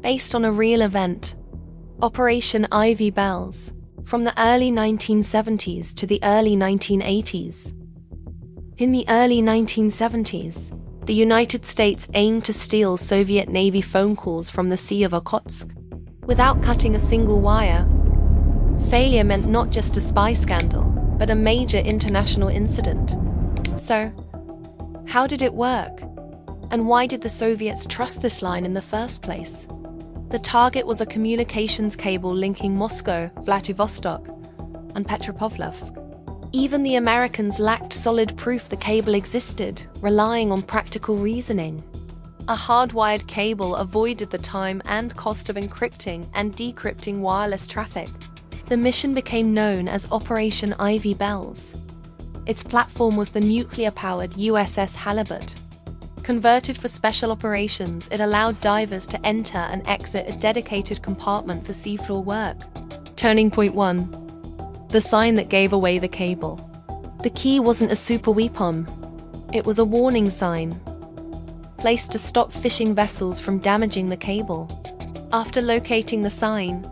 based on a real event, Operation Ivy Bells, from the early 1970s to the early 1980s. In the early 1970s, the United States aimed to steal Soviet Navy phone calls from the Sea of Okhotsk without cutting a single wire. Failure meant not just a spy scandal, but a major international incident. So, how did it work? And why did the Soviets trust this line in the first place? The target was a communications cable linking Moscow, Vladivostok, and Petropavlovsk. Even the Americans lacked solid proof the cable existed, relying on practical reasoning. A hardwired cable avoided the time and cost of encrypting and decrypting wireless traffic. The mission became known as Operation Ivy Bells. Its platform was the nuclear-powered USS Halibut. Converted for special operations, it allowed divers to enter and exit a dedicated compartment for seafloor work. Turning point 1. The sign that gave away the cable. The key wasn't a super weapon. It was a warning sign, placed to stop fishing vessels from damaging the cable. After locating the sign,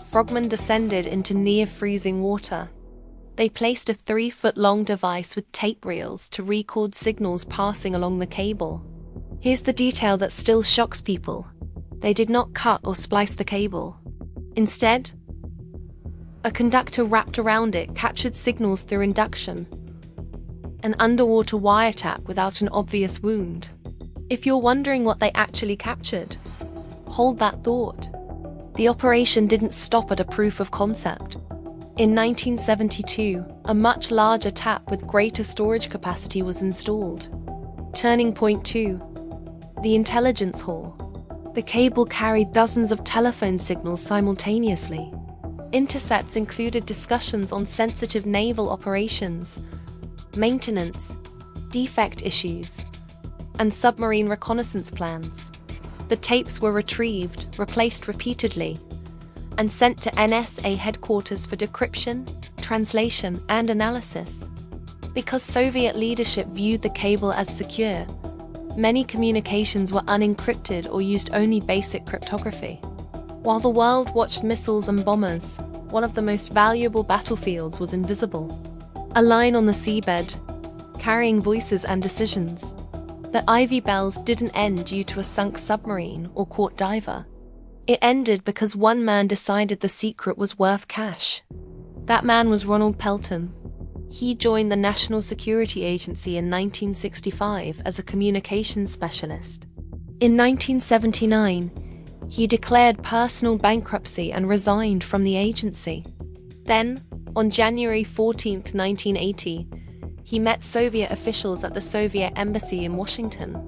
frogmen descended into near-freezing water. They placed a 3-foot-long device with tape reels to record signals passing along the cable. Here's the detail that still shocks people. They did not cut or splice the cable. Instead, a conductor wrapped around it captured signals through induction, an underwater wiretap without an obvious wound. If you're wondering what they actually captured, hold that thought. The operation didn't stop at a proof of concept. In 1972, a much larger tap with greater storage capacity was installed. Turning point 2. The intelligence hall. The cable carried dozens of telephone signals simultaneously. Intercepts included discussions on sensitive naval operations, maintenance, defect issues, and submarine reconnaissance plans. The tapes were retrieved, replaced repeatedly, and sent to NSA headquarters for decryption, translation, and analysis. Because Soviet leadership viewed the cable as secure, many communications were unencrypted or used only basic cryptography. While the world watched missiles and bombers, one of the most valuable battlefields was invisible. A line on the seabed, carrying voices and decisions. The Ivy Bells didn't end due to a sunk submarine or caught diver. It ended because one man decided the secret was worth cash. That man was Ronald Pelton. He joined the National Security Agency in 1965 as a communications specialist. In 1979, he declared personal bankruptcy and resigned from the agency. Then, on January 14, 1980, he met Soviet officials at the Soviet embassy in Washington.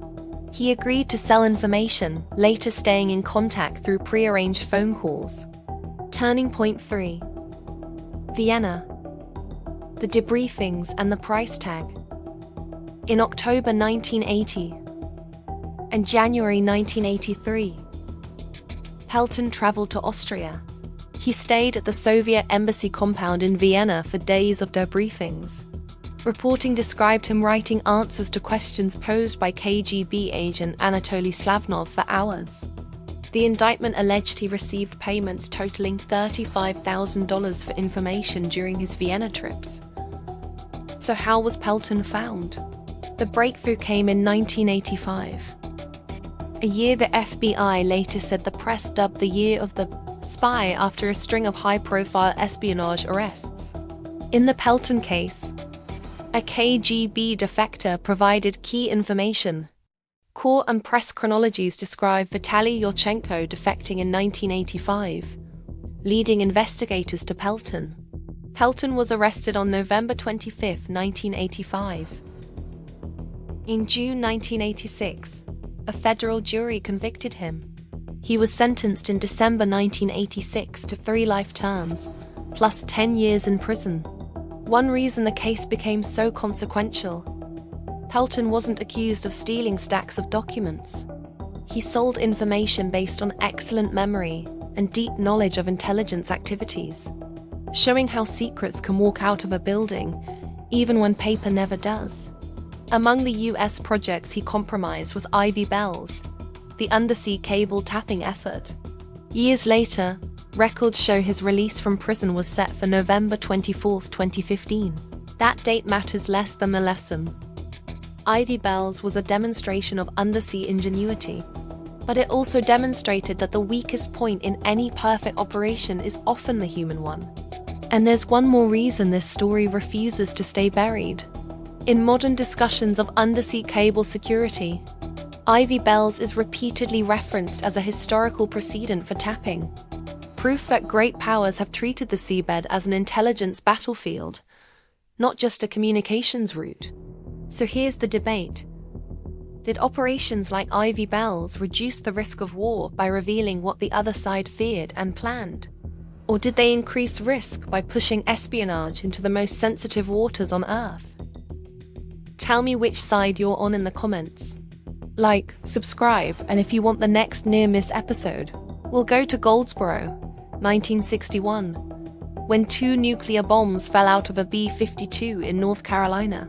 He agreed to sell information, later staying in contact through prearranged phone calls. Turning point 3. Vienna. The debriefings and the price tag. In October 1980 and January 1983, Pelton traveled to Austria. He stayed at the Soviet embassy compound in Vienna for days of debriefings. Reporting described him writing answers to questions posed by KGB agent Anatoly Slavnov for hours. The indictment alleged he received payments totaling $35,000 for information during his Vienna trips. So how was Pelton found? The breakthrough came in 1985. A year the FBI later said the press dubbed the year of the spy after a string of high-profile espionage arrests. In the Pelton case, a KGB defector provided key information. Court and press chronologies describe Vitaly Yurchenko defecting in 1985, leading investigators to Pelton. Pelton was arrested on November 25, 1985. In June 1986, a federal jury convicted him. He was sentenced in December 1986 to 3 life terms, plus 10 years in prison. One reason the case became so consequential: Pelton wasn't accused of stealing stacks of documents. He sold information based on excellent memory and deep knowledge of intelligence activities, showing how secrets can walk out of a building, even when paper never does. Among the US projects he compromised was Ivy Bells, the undersea cable tapping effort. Years later, records show his release from prison was set for November 24, 2015. That date matters less than the lesson. Ivy Bells was a demonstration of undersea ingenuity, but it also demonstrated that the weakest point in any perfect operation is often the human one. And there's one more reason this story refuses to stay buried. In modern discussions of undersea cable security, Ivy Bells is repeatedly referenced as a historical precedent for tapping, proof that great powers have treated the seabed as an intelligence battlefield, not just a communications route. So here's the debate. Did operations like Ivy Bells reduce the risk of war by revealing what the other side feared and planned? Or did they increase risk by pushing espionage into the most sensitive waters on Earth? Tell me which side you're on in the comments. Like, subscribe, and if you want the next near-miss episode, we'll go to Goldsboro, 1961, when 2 nuclear bombs fell out of a B-52 in North Carolina.